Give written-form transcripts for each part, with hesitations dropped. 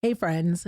Hey friends,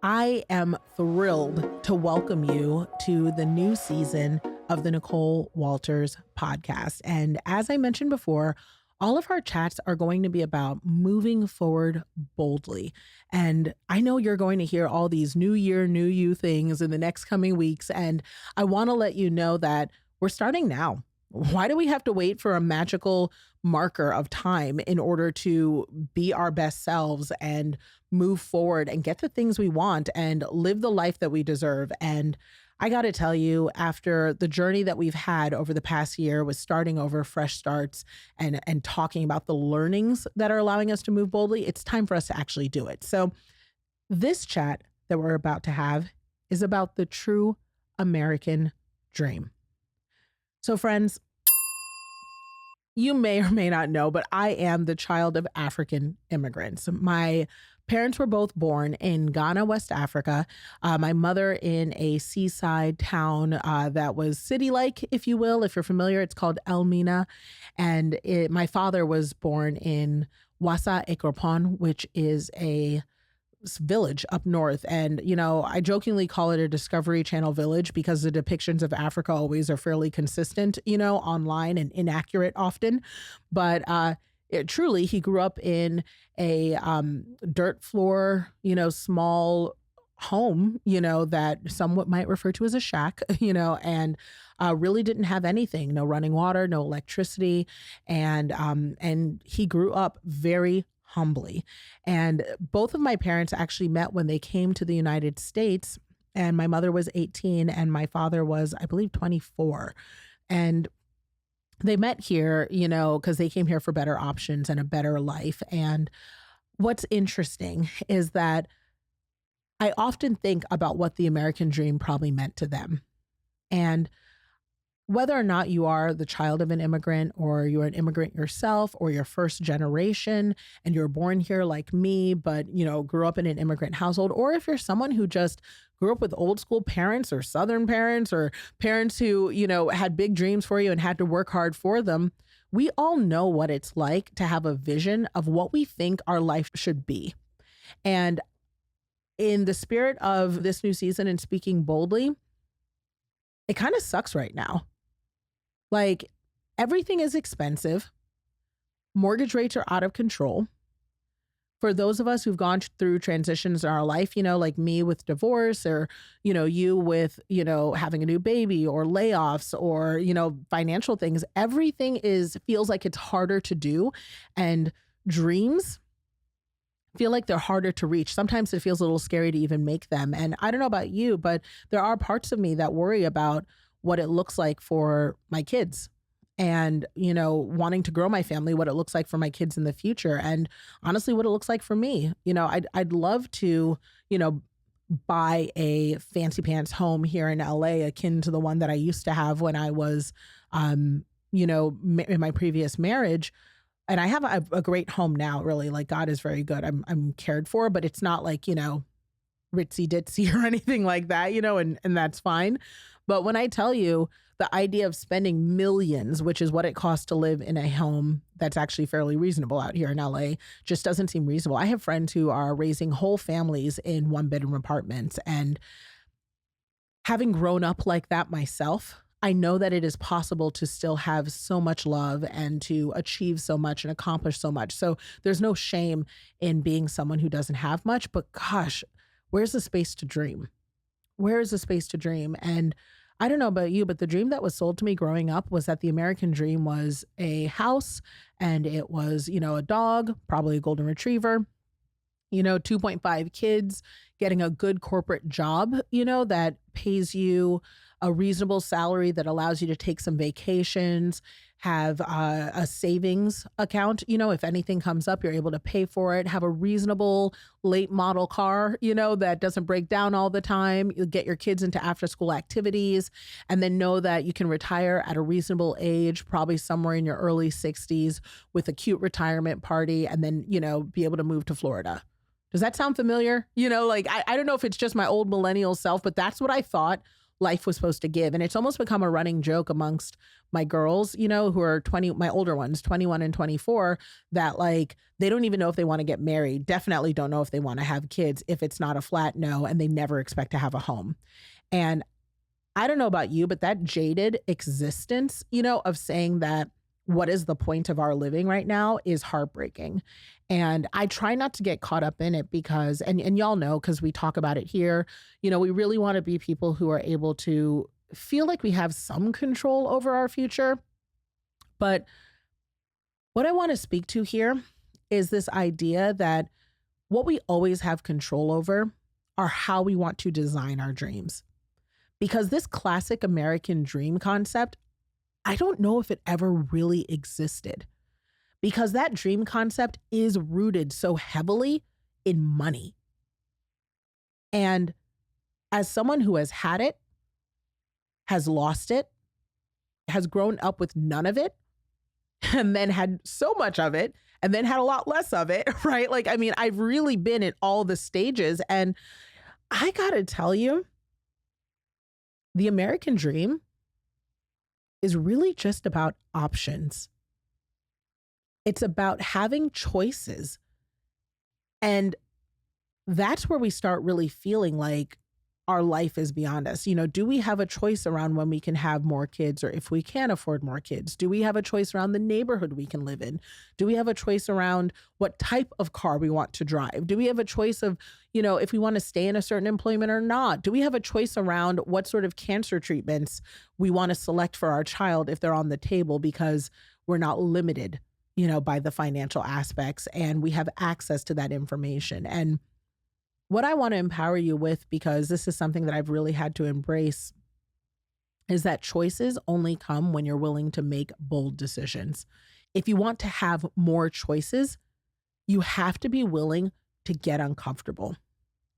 I am thrilled to welcome you to the new season of the Nicole Walters podcast. And as I mentioned before, all of our chats are going to be about moving forward boldly. And I know you're going to hear all these new year, new you things in the next coming weeks. And I want to let you know that we're starting now. Why do we have to wait for a magical marker of time in order to be our best selves and move forward and get the things we want and live the life that we deserve? And I got to tell you, after the journey that we've had over the past year with starting over, fresh starts, and talking about the learnings that are allowing us to move boldly, it's time for us to actually do it. So this chat that we're about to have is about the true American dream. So friends, you may or may not know, but I am the child of African immigrants. My parents were both born in Ghana, West Africa. My mother in a seaside town that was city-like, if you will. If you're familiar, it's called Elmina. And my father was born in Wassa Ekropon, which is a village up north. And, you know, I jokingly call it a Discovery Channel village because the depictions of Africa always are fairly consistent, you know, online and inaccurate often. But truly, he grew up in a dirt floor, you know, small home, you know, that somewhat might refer to as a shack, you know, and really didn't have anything, no running water, no electricity. And he grew up very humbly. And both of my parents actually met when they came to the United States. And my mother was 18 and my father was, I believe, 24. And they met here, you know, because they came here for better options and a better life. And what's interesting is that I often think about what the American dream probably meant to them. And whether or not you are the child of an immigrant or you're an immigrant yourself or you're first generation and you're born here like me, but, you know, grew up in an immigrant household, or if you're someone who just grew up with old school parents or Southern parents or parents who, you know, had big dreams for you and had to work hard for them, we all know what it's like to have a vision of what we think our life should be. And in the spirit of this new season and speaking boldly, it kind of sucks right now. Like, everything is expensive. Mortgage rates are out of control. For those of us who've gone through transitions in our life, you know, like me with divorce or, you know, you with, you know, having a new baby or layoffs or, you know, financial things, everything feels like it's harder to do. And dreams feel like they're harder to reach. Sometimes it feels a little scary to even make them. And I don't know about you, but there are parts of me that worry about what it looks like for my kids and, you know, wanting to grow my family, what it looks like for my kids in the future. And honestly, what it looks like for me. You know, I'd love to, you know, buy a fancy pants home here in LA akin to the one that I used to have when I was, you know, in my previous marriage. And I have a great home now, really. Like, God is very good. I'm cared for, but it's not like, you know, ritzy ditzy or anything like that, you know, and that's fine. But when I tell you the idea of spending millions, which is what it costs to live in a home that's actually fairly reasonable out here in LA, just doesn't seem reasonable. I have friends who are raising whole families in one-bedroom apartments. And having grown up like that myself, I know that it is possible to still have so much love and to achieve so much and accomplish so much. So there's no shame in being someone who doesn't have much, but gosh, where's the space to dream? Where is the space to dream? And I don't know about you, but the dream that was sold to me growing up was that the American dream was a house and it was, you know, a dog, probably a golden retriever, you know, 2.5 kids, getting a good corporate job, you know, that pays you a reasonable salary that allows you to take some vacations, have a savings account, you know, if anything comes up, you're able to pay for it, have a reasonable late model car, you know, that doesn't break down all the time. You get your kids into after school activities and then know that you can retire at a reasonable age, probably somewhere in your early 60s with a cute retirement party and then, you know, be able to move to Florida. Does that sound familiar? You know, like, I don't know if it's just my old millennial self, but that's what I thought life was supposed to give. And it's almost become a running joke amongst my girls, who are 20, my older ones, 21 and 24, that like, they don't even know if they want to get married, definitely don't know if they want to have kids, if it's not a flat no, and they never expect to have a home. And I don't know about you, but that jaded existence, of saying that what is the point of our living right now is heartbreaking. And I try not to get caught up in it because, and y'all know, because we talk about it here, we really want to be people who are able to feel like we have some control over our future. But what I want to speak to here is this idea that what we always have control over are how we want to design our dreams. Because this classic American dream concept, I don't know if it ever really existed, because that dream concept is rooted so heavily in money. And as someone who has had it, has lost it, has grown up with none of it, and then had so much of it, and then had a lot less of it, right? Like, I mean, I've really been at all the stages. And I gotta tell you, the American dream is really just about options. It's about having choices. And that's where we start really feeling like our life is beyond us. Do we have a choice around when we can have more kids or if we can afford more kids? Do we have a choice around the neighborhood we can live in? Do we have a choice around what type of car we want to drive? Do we have a choice of, if we want to stay in a certain employment or not? Do we have a choice around what sort of cancer treatments we want to select for our child if they're on the table, because we're not limited, by the financial aspects, and we have access to that information? And what I want to empower you with, because this is something that I've really had to embrace, is that choices only come when you're willing to make bold decisions. If you want to have more choices, you have to be willing to get uncomfortable.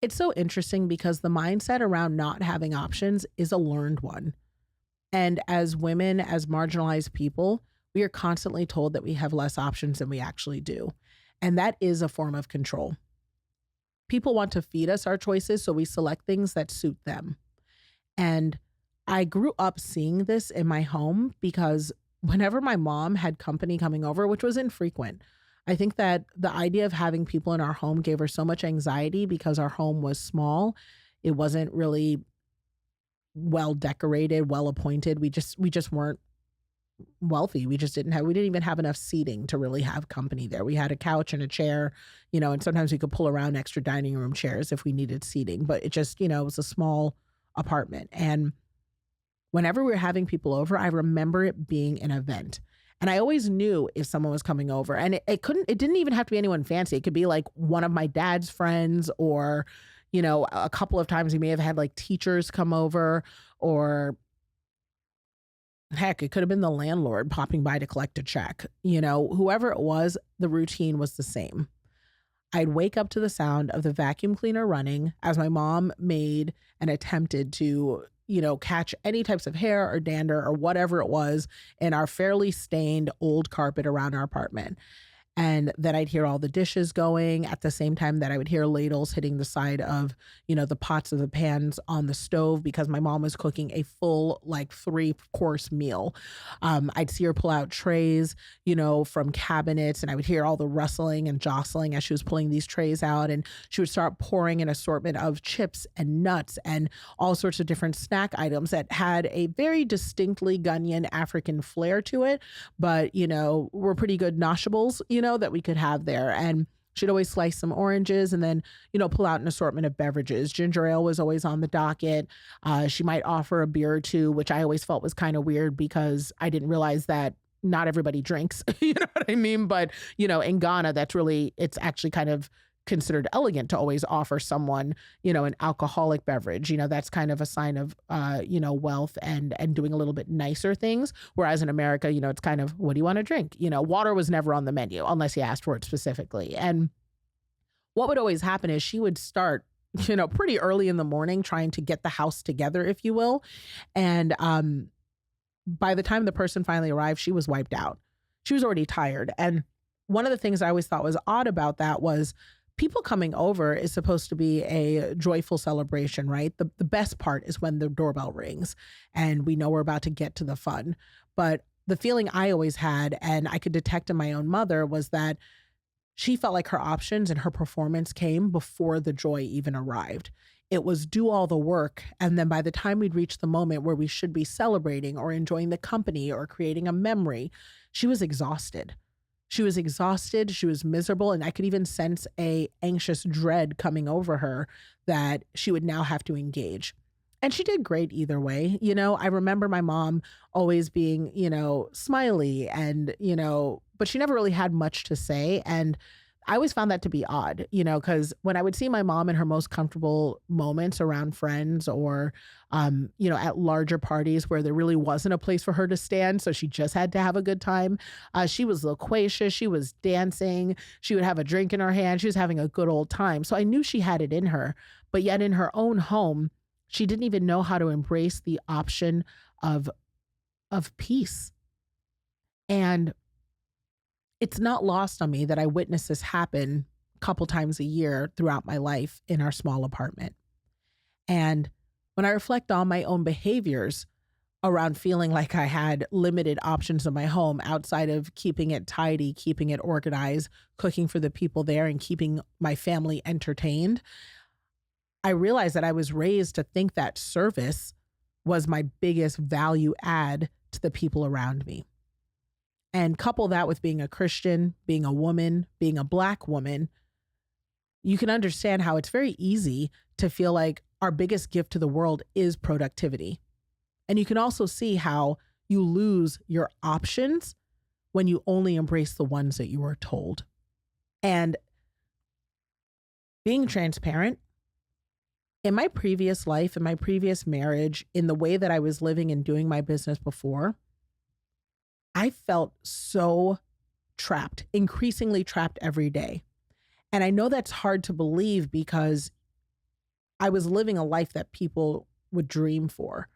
It's so interesting because the mindset around not having options is a learned one. And as women, as marginalized people, we are constantly told that we have less options than we actually do. And that is a form of control. People want to feed us our choices, so we select things that suit them. And I grew up seeing this in my home because whenever my mom had company coming over, which was infrequent, I think that the idea of having people in our home gave her so much anxiety because our home was small. It wasn't really well decorated, well appointed. We just weren't wealthy. We didn't even have enough seating to really have company there. We had a couch and a chair, and sometimes we could pull around extra dining room chairs if we needed seating, but it just, it was a small apartment. And whenever we were having people over, I remember it being an event. And I always knew if someone was coming over, and it didn't even have to be anyone fancy. It could be like one of my dad's friends, or, a couple of times we may have had like teachers come over, or heck, it could have been the landlord popping by to collect a check. Whoever it was, the routine was the same. I'd wake up to the sound of the vacuum cleaner running as my mom made and attempted to, catch any types of hair or dander or whatever it was in our fairly stained old carpet around our apartment. And then I'd hear all the dishes going at the same time that I would hear ladles hitting the side of, the pots of the pans on the stove, because my mom was cooking a full, like 3-course meal. I'd see her pull out trays, from cabinets, and I would hear all the rustling and jostling as she was pulling these trays out. And she would start pouring an assortment of chips and nuts and all sorts of different snack items that had a very distinctly Ghanaian African flair to it, but, were pretty good noshables, that we could have there. And she'd always slice some oranges and then, pull out an assortment of beverages. Ginger ale was always on the docket. She might offer a beer or two, which I always felt was kind of weird because I didn't realize that not everybody drinks, you know what I mean? But, in Ghana, it's actually kind of considered elegant to always offer someone, an alcoholic beverage. That's kind of a sign of, wealth and doing a little bit nicer things. Whereas in America, it's kind of, what do you want to drink? Water was never on the menu unless you asked for it specifically. And what would always happen is she would start, pretty early in the morning trying to get the house together, if you will. And by the time the person finally arrived, she was wiped out. She was already tired. And one of the things I always thought was odd about that was people coming over is supposed to be a joyful celebration, right? The best part is when the doorbell rings and we know we're about to get to the fun. But the feeling I always had, and I could detect in my own mother, was that she felt like her options and her performance came before the joy even arrived. It was do all the work. And then by the time we'd reach the moment where we should be celebrating or enjoying the company or creating a memory, she was exhausted. She was exhausted. She was miserable. And I could even sense a anxious dread coming over her that she would now have to engage. And she did great either way. I remember my mom always being, smiley and, but she never really had much to say. And I always found that to be odd, because when I would see my mom in her most comfortable moments around friends or, at larger parties where there really wasn't a place for her to stand. So she just had to have a good time. She was loquacious. She was dancing. She would have a drink in her hand. She was having a good old time. So I knew she had it in her, but yet in her own home, she didn't even know how to embrace the option of peace. And it's not lost on me that I witness this happen a couple times a year throughout my life in our small apartment. And when I reflect on my own behaviors around feeling like I had limited options in my home outside of keeping it tidy, keeping it organized, cooking for the people there, and keeping my family entertained, I realized that I was raised to think that service was my biggest value add to the people around me. And couple that with being a Christian, being a woman, being a Black woman, you can understand how it's very easy to feel like our biggest gift to the world is productivity. And you can also see how you lose your options when you only embrace the ones that you were told. And being transparent, in my previous life, in my previous marriage, in the way that I was living and doing my business before, I felt so trapped, increasingly trapped every day. And I know that's hard to believe because I was living a life that people would dream for.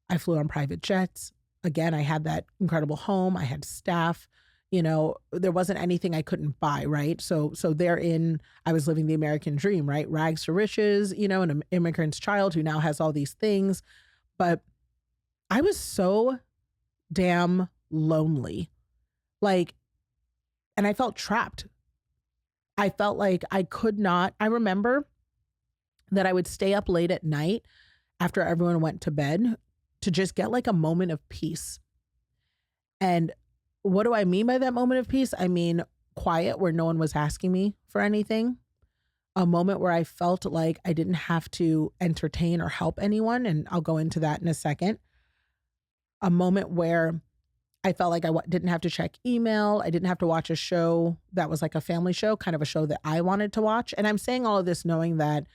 I flew on private jets. Again, I had that incredible home. I had staff. There wasn't anything I couldn't buy, right? So therein, I was living the American dream, right? Rags to riches, an immigrant's child who now has all these things. But I was so damn lonely. And I felt trapped. I felt like I could not. I remember that I would stay up late at night after everyone went to bed to just get like a moment of peace. And what do I mean by that moment of peace? I mean, quiet where no one was asking me for anything. A moment where I felt like I didn't have to entertain or help anyone. And I'll go into that in a second. A moment where I felt like I didn't have to check email. I didn't have to watch a show that was like a family show, kind of a show that I wanted to watch. And I'm saying all of this knowing that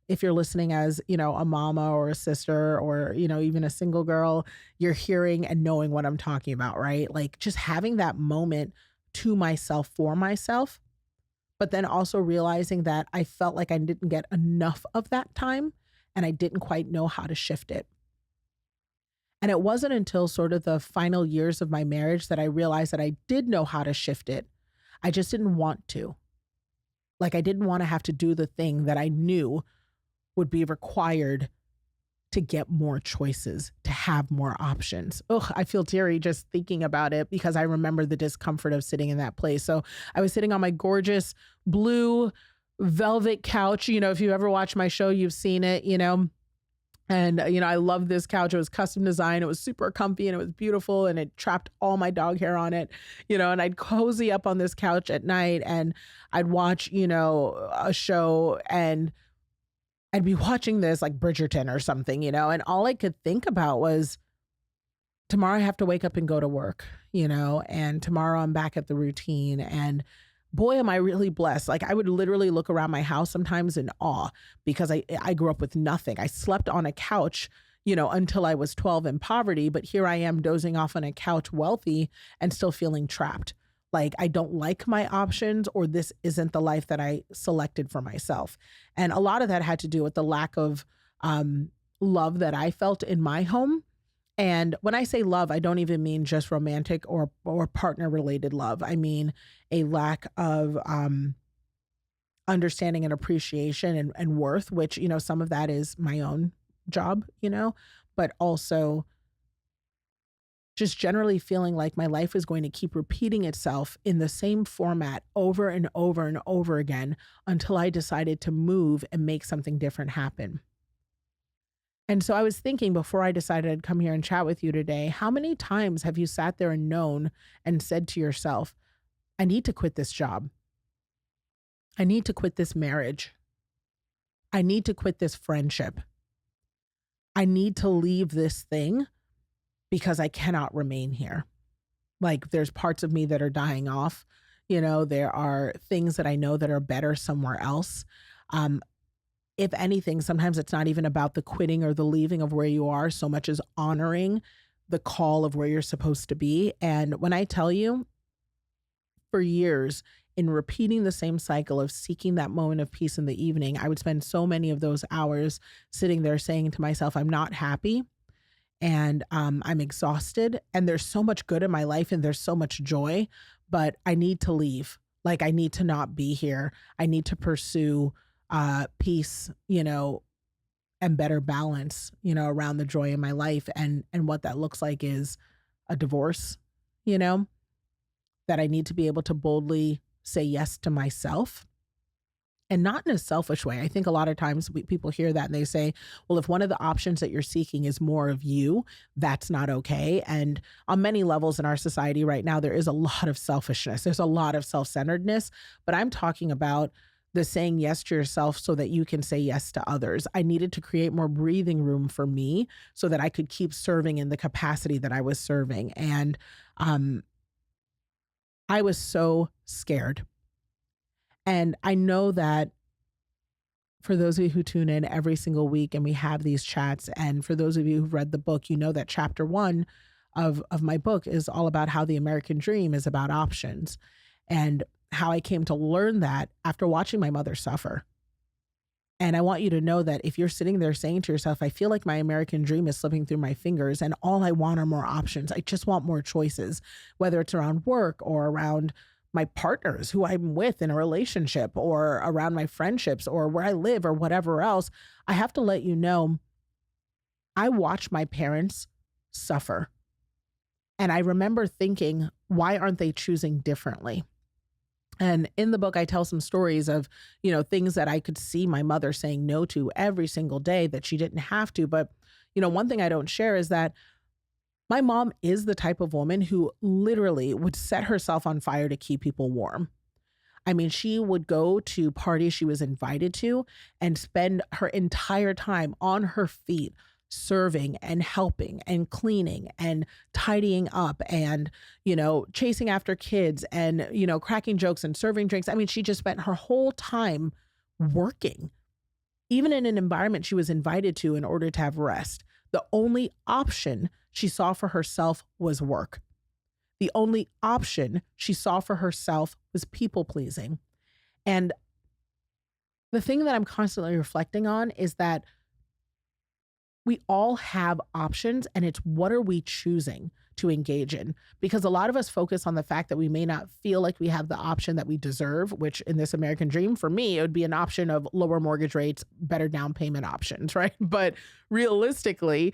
if you're listening as, a mama or a sister or, even a single girl, you're hearing and knowing what I'm talking about, right? Like just having that moment to myself for myself, but then also realizing that I felt like I didn't get enough of that time and I didn't quite know how to shift it. And it wasn't until sort of the final years of my marriage that I realized that I did know how to shift it. I just didn't want to. Like I didn't want to have to do the thing that I knew would be required to get more choices, to have more options. Ugh, I feel teary just thinking about it because I remember the discomfort of sitting in that place. So I was sitting on my gorgeous blue velvet couch. If you ever watch my show, you've seen it, And, I love this couch. It was custom designed. It was super comfy and it was beautiful and it trapped all my dog hair on it, and I'd cozy up on this couch at night and I'd watch, a show and I'd be watching this like Bridgerton or something, and all I could think about was tomorrow I have to wake up and go to work, and tomorrow I'm back at the routine. And boy, am I really blessed. Like I would literally look around my house sometimes in awe because I grew up with nothing. I slept on a couch, until I was 12 in poverty, but here I am dozing off on a couch wealthy and still feeling trapped. Like I don't like my options or this isn't the life that I selected for myself. And a lot of that had to do with the lack of love that I felt in my home. And when I say love, I don't even mean just romantic or partner related love. I mean a lack of understanding and appreciation and worth, which, some of that is my own job, but also just generally feeling like my life is going to keep repeating itself in the same format over and over and over again until I decided to move and make something different happen. And so I was thinking before I decided I'd come here and chat with you today, how many times have you sat there and known and said to yourself, I need to quit this job. I need to quit this marriage. I need to quit this friendship. I need to leave this thing because I cannot remain here. Like there's parts of me that are dying off. There are things that I know that are better somewhere else. If anything, sometimes it's not even about the quitting or the leaving of where you are so much as honoring the call of where you're supposed to be. And when I tell you, for years, in repeating the same cycle of seeking that moment of peace in the evening, I would spend so many of those hours sitting there saying to myself, I'm not happy and I'm exhausted and there's so much good in my life and there's so much joy, but I need to leave. Like I need to not be here. I need to pursue peace, and better balance, around the joy in my life. And what that looks like is a divorce, that I need to be able to boldly say yes to myself and not in a selfish way. I think a lot of times people hear that and they say, well, if one of the options that you're seeking is more of you, that's not okay. And on many levels in our society right now, there is a lot of selfishness. There's a lot of self-centeredness, but I'm talking about the saying yes to yourself so that you can say yes to others. I needed to create more breathing room for me so that I could keep serving in the capacity that I was serving. And I was so scared. And I know that for those of you who tune in every single week and we have these chats, and for those of you who've read the book, you know that chapter 1 of my book is all about how the American dream is about options and how I came to learn that after watching my mother suffer. And I want you to know that if you're sitting there saying to yourself, I feel like my American dream is slipping through my fingers and all I want are more options. I just want more choices, whether it's around work or around my partners who I'm with in a relationship or around my friendships or where I live or whatever else. I have to let you know, I watched my parents suffer. And I remember thinking, why aren't they choosing differently? And in the book, I tell some stories of, things that I could see my mother saying no to every single day that she didn't have to. But, one thing I don't share is that my mom is the type of woman who literally would set herself on fire to keep people warm. I mean, she would go to parties she was invited to and spend her entire time on her feet serving and helping and cleaning and tidying up and, chasing after kids and, cracking jokes and serving drinks. I mean, she just spent her whole time working, even in an environment she was invited to in order to have rest. The only option she saw for herself was work. The only option she saw for herself was people pleasing. And the thing that I'm constantly reflecting on is that we all have options, and it's what are we choosing to engage in? Because a lot of us focus on the fact that we may not feel like we have the option that we deserve, which in this American dream, for me, it would be an option of lower mortgage rates, better down payment options, right? But realistically,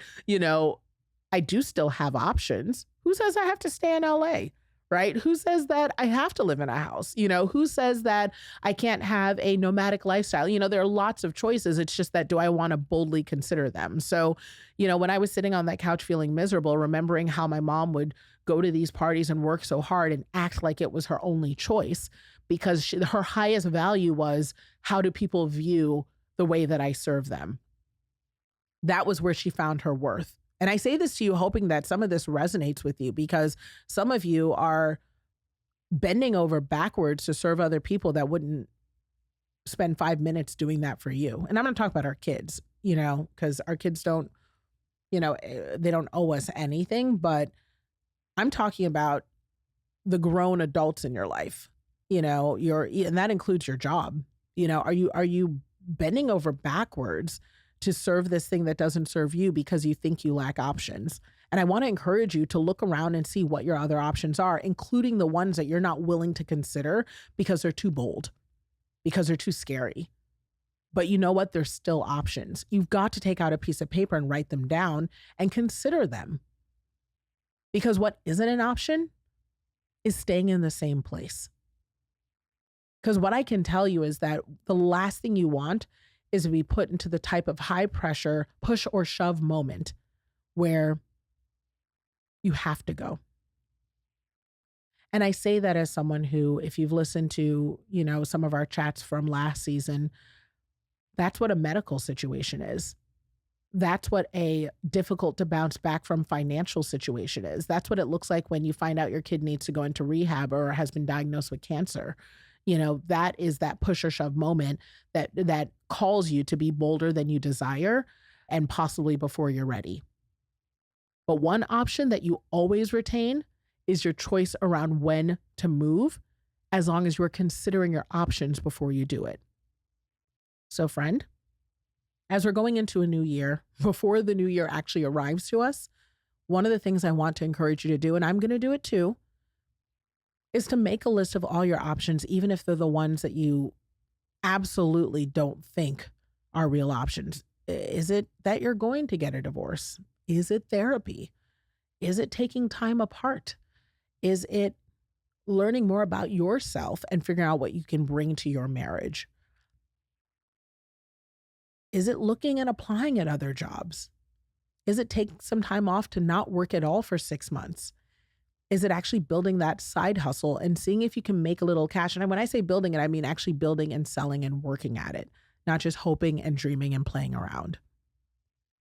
I do still have options. Who says I have to stay in LA? Right? Who says that I have to live in a house? Who says that I can't have a nomadic lifestyle? There are lots of choices. It's just that, do I want to boldly consider them? So, when I was sitting on that couch feeling miserable, remembering how my mom would go to these parties and work so hard and act like it was her only choice because her highest value was, how do people view the way that I serve them? That was where she found her worth. And I say this to you hoping that some of this resonates with you, because some of you are bending over backwards to serve other people that wouldn't spend 5 minutes doing that for you. And I'm going to talk about our kids, because our kids don't, they don't owe us anything, but I'm talking about the grown adults in your life, and that includes your job. Are you bending over backwards to serve this thing that doesn't serve you because you think you lack options? And I want to encourage you to look around and see what your other options are, including the ones that you're not willing to consider because they're too bold. because they're too scary. But you know what? There's still options. You've got to take out a piece of paper and write them down and consider them. Because what isn't an option is staying in the same place. Because what I can tell you is that the last thing you want is to be put into the type of high pressure, push or shove moment where you have to go. And I say that as someone who, if you've listened to, some of our chats from last season, that's what a medical situation is. That's what a difficult to bounce back from financial situation is. That's what it looks like when you find out your kid needs to go into rehab or has been diagnosed with cancer. That is that push or shove moment that calls you to be bolder than you desire and possibly before you're ready. But one option that you always retain is your choice around when to move, as long as you're considering your options before you do it. So, friend, as we're going into a new year, before the new year actually arrives to us, one of the things I want to encourage you to do, and I'm going to do it too, is to make a list of all your options, even if they're the ones that you absolutely don't think are real options. Is it that you're going to get a divorce? Is it therapy? Is it taking time apart? Is it learning more about yourself and figuring out what you can bring to your marriage? Is it looking and applying at other jobs? Is it taking some time off to not work at all for 6 months? Is it actually building that side hustle and seeing if you can make a little cash? And when I say building it, I mean actually building and selling and working at it, not just hoping and dreaming and playing around.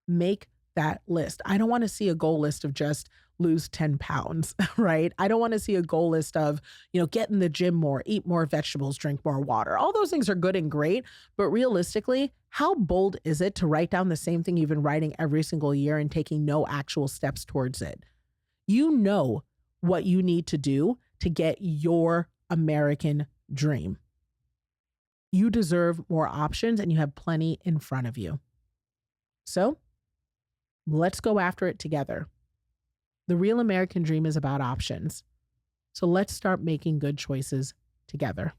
Make that list. I don't want to see a goal list of just lose 10 pounds, right? I don't want to see a goal list of, get in the gym more, eat more vegetables, drink more water. All those things are good and great, but realistically, how bold is it to write down the same thing you've been writing every single year and taking no actual steps towards it? You know what you need to do to get your American dream. You deserve more options and you have plenty in front of you. So let's go after it together. The real American dream is about options. So let's start making good choices together.